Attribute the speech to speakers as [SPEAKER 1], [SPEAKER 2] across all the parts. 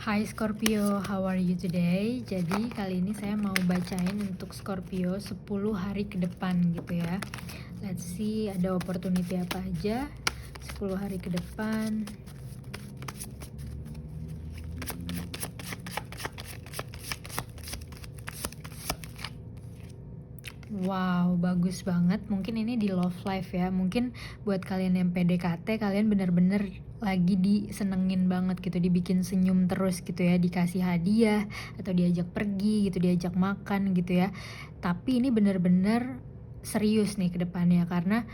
[SPEAKER 1] Hai Scorpio, how are you today? Jadi kali ini saya mau bacain untuk Scorpio 10 hari ke depan gitu ya. Let's see ada opportunity apa aja 10 hari ke depan. Wow, bagus banget. Mungkin ini di love life ya. Mungkin buat kalian yang PDKT, kalian bener-bener lagi disenengin banget gitu, dibikin senyum terus gitu ya, dikasih hadiah atau diajak pergi gitu, diajak makan gitu ya. Tapi ini bener-bener serius nih ke depannya karena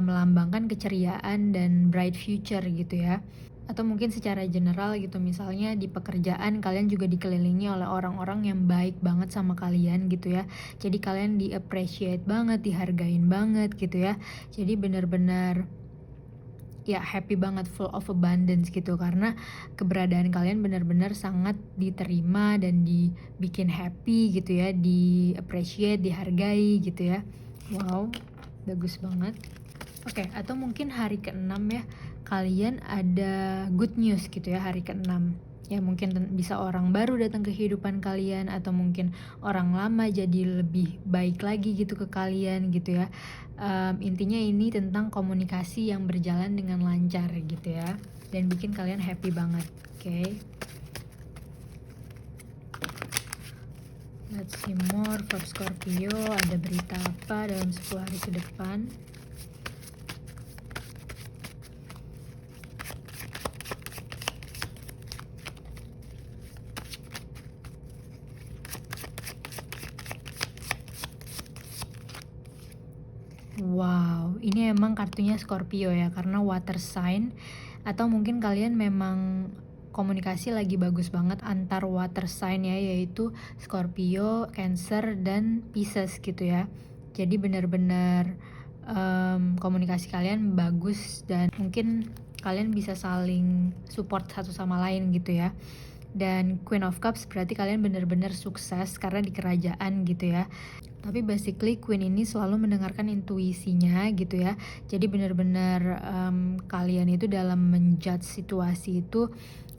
[SPEAKER 1] melambangkan keceriaan dan bright future gitu ya. Atau mungkin secara general gitu, misalnya di pekerjaan kalian juga dikelilingi oleh orang-orang yang baik banget sama kalian gitu ya. Jadi kalian di-appreciate banget, dihargain banget gitu ya. Jadi benar-benar ya happy banget, full of abundance gitu, karena keberadaan kalian benar-benar sangat diterima dan dibikin happy gitu ya, di-appreciate, dihargai gitu ya. Wow, bagus banget. Oke, atau mungkin hari ke-6 ya, kalian ada good news gitu ya hari ke-6. Ya mungkin bisa orang baru datang ke kehidupan kalian, atau mungkin orang lama jadi lebih baik lagi gitu ke kalian gitu ya. Intinya ini tentang komunikasi yang berjalan dengan lancar gitu ya, dan bikin kalian happy banget. Oke. Let's see more for Scorpio, ada berita apa dalam 10 hari ke depan. Wow, ini emang kartunya Scorpio ya, karena water sign, atau mungkin kalian memang komunikasi lagi bagus banget antar water sign ya, yaitu Scorpio, Cancer, dan Pisces gitu ya. Jadi benar-benar komunikasi kalian bagus dan mungkin kalian bisa saling support satu sama lain gitu ya. Dan Queen of Cups berarti kalian benar-benar sukses karena di kerajaan gitu ya. Tapi basically Queen ini selalu mendengarkan intuisinya gitu ya. Jadi benar-benar kalian itu dalam menjudge situasi itu,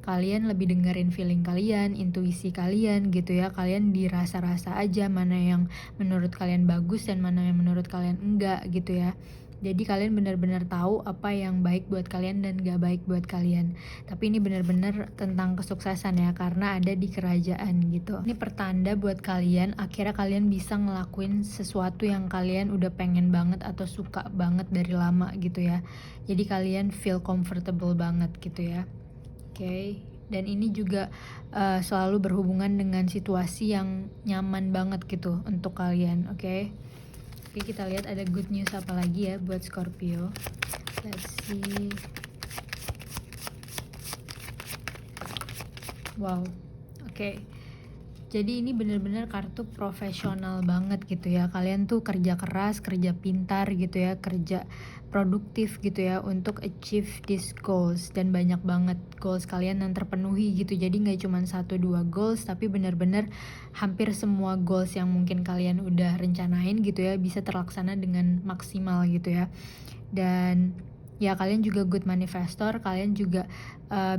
[SPEAKER 1] kalian lebih dengerin feeling kalian, intuisi kalian gitu ya. Kalian dirasa-rasa aja mana yang menurut kalian bagus dan mana yang menurut kalian enggak gitu ya. Jadi kalian benar-benar tahu apa yang baik buat kalian dan gak baik buat kalian. Tapi ini benar-benar tentang kesuksesan ya, karena ada di kerajaan gitu. Ini pertanda buat kalian, akhirnya kalian bisa ngelakuin sesuatu yang kalian udah pengen banget atau suka banget dari lama gitu ya. Jadi kalian feel comfortable banget gitu ya. Oke. Dan ini juga selalu berhubungan dengan situasi yang nyaman banget gitu untuk kalian. Oke. Oke, kita lihat ada good news apa lagi ya buat Scorpio. Let's see. Wow, oke. Jadi ini bener-bener kartu profesional banget gitu ya. Kalian tuh kerja keras, kerja pintar gitu ya, kerja produktif gitu ya untuk achieve these goals. Dan banyak banget goals kalian yang terpenuhi gitu. Jadi gak cuma 1-2 goals, tapi bener-bener hampir semua goals yang mungkin kalian udah rencanain gitu ya, bisa terlaksana dengan maksimal gitu ya. Dan ya kalian juga good manifestor, kalian juga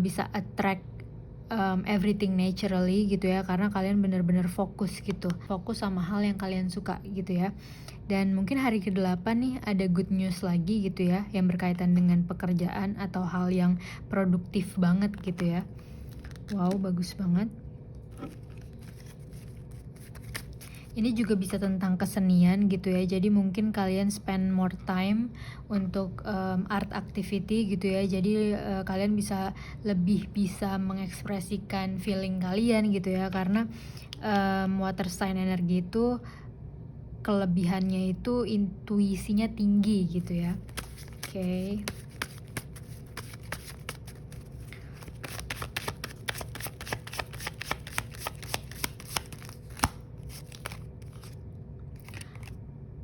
[SPEAKER 1] bisa attract everything naturally gitu ya, karena kalian benar-benar fokus gitu, fokus sama hal yang kalian suka gitu ya. Dan mungkin hari ke-8 nih ada good news lagi gitu ya, yang berkaitan dengan pekerjaan atau hal yang produktif banget gitu ya. Wow, bagus banget. Ini juga bisa tentang kesenian gitu ya, jadi mungkin kalian spend more time untuk art activity gitu ya. Jadi kalian bisa lebih bisa mengekspresikan feeling kalian gitu ya, karena water sign energi itu kelebihannya itu intuisinya tinggi gitu ya. Oke.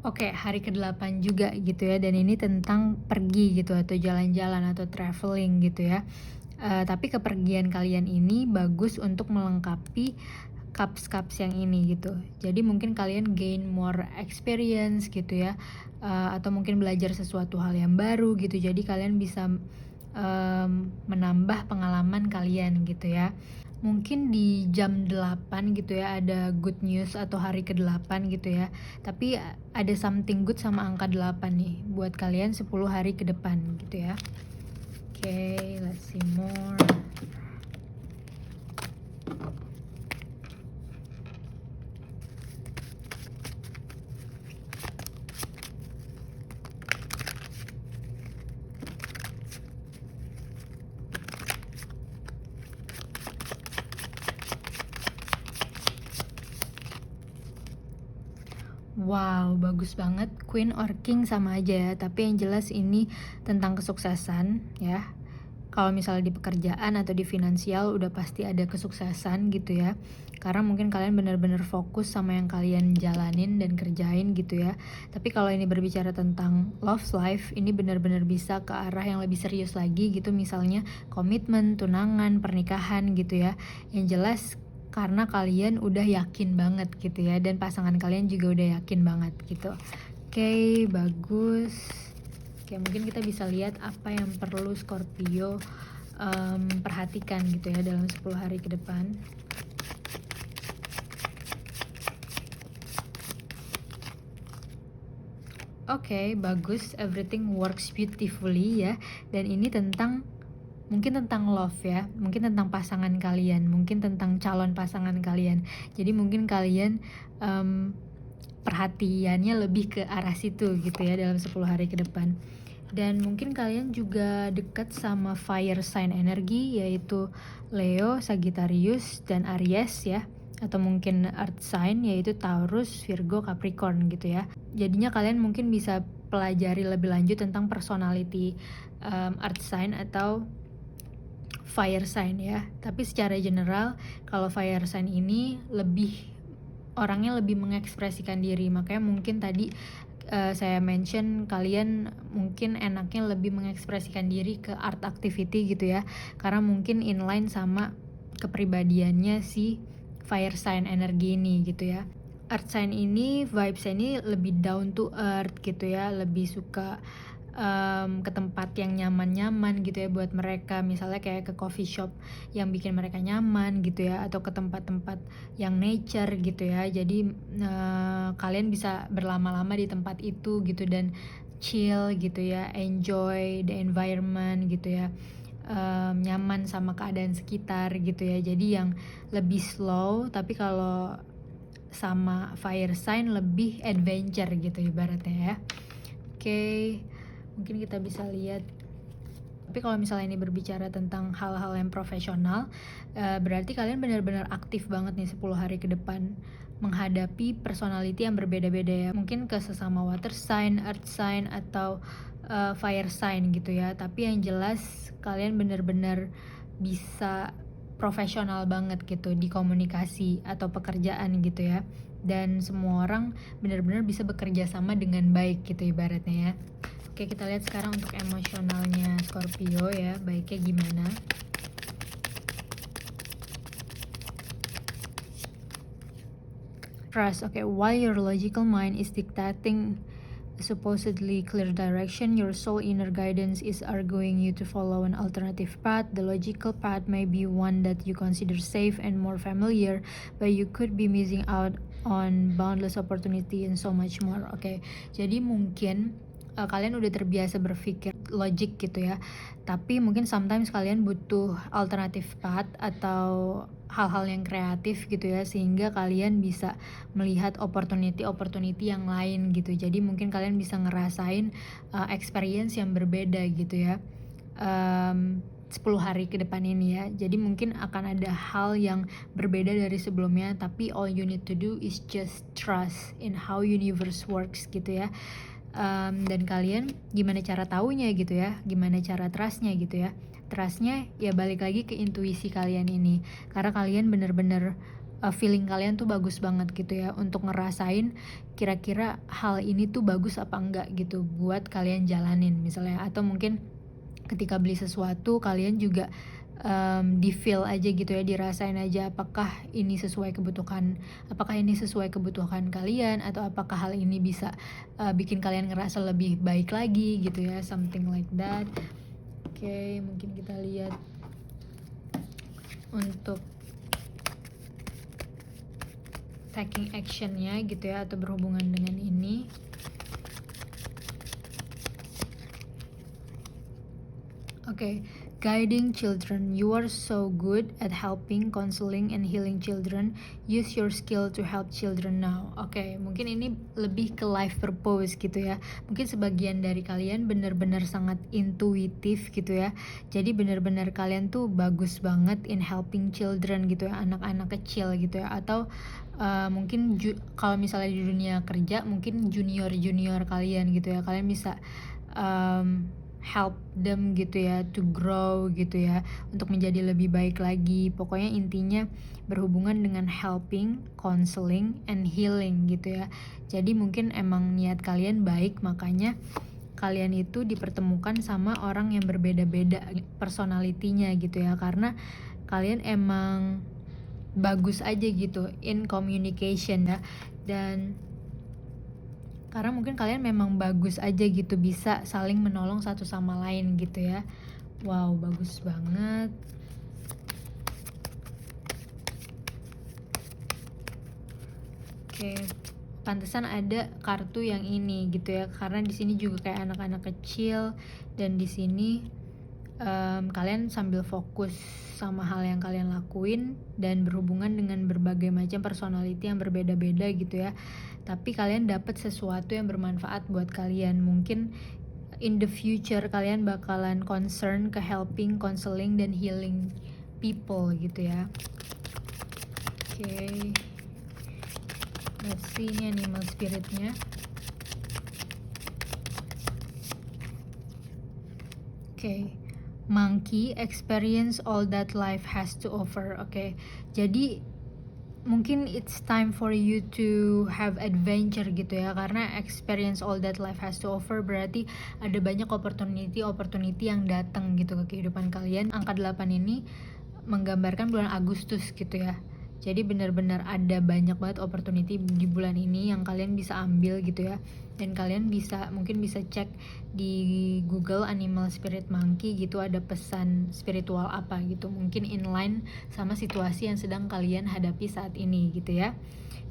[SPEAKER 1] Oke, hari ke-8 juga gitu ya, dan ini tentang pergi gitu atau jalan-jalan atau traveling gitu ya. Tapi kepergian kalian ini bagus untuk melengkapi cups-cups yang ini gitu. Jadi mungkin kalian gain more experience gitu ya, atau mungkin belajar sesuatu hal yang baru gitu. Jadi kalian bisa menambah pengalaman kalian gitu ya. mungkin di jam 8 gitu ya ada good news atau hari ke-8 gitu ya. Tapi ada something good sama angka 8 nih buat kalian 10 hari ke depan gitu ya. Oke, let's see more. Wow, bagus banget. Queen or King sama aja ya, tapi yang jelas ini tentang kesuksesan ya. Kalau misalnya di pekerjaan atau di finansial udah pasti ada kesuksesan gitu ya. Karena mungkin kalian benar-benar fokus sama yang kalian jalanin dan kerjain gitu ya. Tapi kalau ini berbicara tentang love life, ini benar-benar bisa ke arah yang lebih serius lagi gitu, misalnya komitmen, tunangan, pernikahan gitu ya. Yang jelas karena kalian udah yakin banget gitu ya, dan pasangan kalian juga udah yakin banget gitu. Oke, bagus. Oke, mungkin kita bisa lihat apa yang perlu Scorpio perhatikan gitu ya dalam 10 hari ke depan. Oke, bagus. Everything works beautifully ya. Dan ini mungkin tentang love ya, mungkin tentang pasangan kalian, mungkin tentang calon pasangan kalian. Jadi mungkin kalian perhatiannya lebih ke arah situ gitu ya dalam 10 hari ke depan. Dan mungkin kalian juga dekat sama fire sign energi, yaitu Leo, Sagittarius, dan Aries ya. Atau mungkin earth sign, yaitu Taurus, Virgo, Capricorn gitu ya. Jadinya kalian mungkin bisa pelajari lebih lanjut tentang personality earth sign atau fire sign ya. Tapi secara general, kalau fire sign ini orangnya lebih mengekspresikan diri. Makanya mungkin tadi saya mention kalian mungkin enaknya lebih mengekspresikan diri ke art activity gitu ya, karena mungkin inline sama kepribadiannya si fire sign energi ini gitu ya. Earth sign ini vibes ini lebih down to earth gitu ya, lebih suka ke tempat yang nyaman-nyaman gitu ya buat mereka, misalnya kayak ke coffee shop yang bikin mereka nyaman gitu ya, atau ke tempat-tempat yang nature gitu ya. Jadi kalian bisa berlama-lama di tempat itu gitu dan chill gitu ya, enjoy the environment gitu ya, nyaman sama keadaan sekitar gitu ya. Jadi yang lebih slow, tapi kalau sama fire sign lebih adventure gitu ibaratnya ya. Oke, mungkin kita bisa lihat. Tapi kalau misalnya ini berbicara tentang hal-hal yang profesional, berarti kalian benar-benar aktif banget nih 10 hari ke depan menghadapi personality yang berbeda-beda ya. Mungkin ke sesama water sign, earth sign, atau fire sign gitu ya. Tapi yang jelas kalian benar-benar bisa profesional banget gitu di komunikasi atau pekerjaan gitu ya. Dan semua orang benar-benar bisa bekerja sama dengan baik gitu ibaratnya ya. Oke, kita lihat sekarang untuk emosionalnya Scorpio ya, baiknya gimana. Trust, okay, while your logical mind is dictating supposedly clear direction, your soul inner guidance is arguing you to follow an alternative path. The logical path may be one that you consider safe and more familiar, but you could be missing out on boundless opportunity and so much more. Okay, jadi mungkin kalian udah terbiasa berpikir logik gitu ya, tapi mungkin sometimes kalian butuh alternative path atau hal-hal yang kreatif gitu ya, sehingga kalian bisa melihat opportunity yang lain gitu. Jadi mungkin kalian bisa ngerasain experience yang berbeda gitu ya 10 hari ke depan ini ya. Jadi mungkin akan ada hal yang berbeda dari sebelumnya, tapi all you need to do is just trust in how universe works gitu ya. Dan kalian gimana cara taunya gitu ya, gimana cara trustnya gitu ya. Trustnya ya balik lagi ke intuisi kalian ini, karena kalian bener-bener feeling kalian tuh bagus banget gitu ya untuk ngerasain kira-kira hal ini tuh bagus apa enggak gitu buat kalian jalanin misalnya. Atau mungkin ketika beli sesuatu kalian juga di feel aja gitu ya, dirasain aja apakah ini sesuai kebutuhan kalian, atau apakah hal ini bisa bikin kalian ngerasa lebih baik lagi gitu ya, something like that. Oke, mungkin kita lihat untuk taking actionnya gitu ya, atau berhubungan dengan ini. Okay, guiding children. You are so good at helping, counseling, and healing children. Use your skill to help children now. Oke, mungkin ini lebih ke life purpose gitu ya. Mungkin sebagian dari kalian benar-benar sangat intuitif gitu ya. Jadi benar-benar kalian tuh bagus banget in helping children gitu ya, anak-anak kecil gitu ya. Atau mungkin kalau misalnya di dunia kerja, mungkin junior kalian gitu ya. Kalian bisa help them gitu ya, to grow gitu ya, untuk menjadi lebih baik lagi. Pokoknya intinya berhubungan dengan helping, counseling, and healing gitu ya. Jadi mungkin emang niat kalian baik, makanya kalian itu dipertemukan sama orang yang berbeda-beda personalitinya gitu ya, karena kalian emang bagus aja gitu in communication ya. Dan karena mungkin kalian memang bagus aja gitu, bisa saling menolong satu sama lain gitu ya. Wow, bagus banget. Oke, pantesan ada kartu yang ini gitu ya, karena di sini juga kayak anak-anak kecil, dan di sini kalian sambil fokus sama hal yang kalian lakuin dan berhubungan dengan berbagai macam personality yang berbeda-beda gitu ya. Tapi kalian dapat sesuatu yang bermanfaat buat kalian. Mungkin in the future kalian bakalan concern ke helping, counseling, dan healing people gitu ya. Oke. Let's see ini animal spiritnya. Oke. Monkey, experience all that life has to offer. Oke. Jadi mungkin it's time for you to have adventure gitu ya, karena experience all that life has to offer berarti ada banyak opportunity yang datang gitu ke kehidupan kalian. Angka 8 ini menggambarkan bulan Agustus gitu ya. Jadi benar-benar ada banyak banget opportunity di bulan ini yang kalian bisa ambil gitu ya. Dan kalian mungkin bisa cek di Google Animal Spirit Monkey gitu, ada pesan spiritual apa gitu, mungkin inline sama situasi yang sedang kalian hadapi saat ini gitu ya.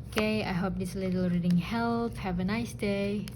[SPEAKER 1] Okay, I hope this little reading help. Have a nice day.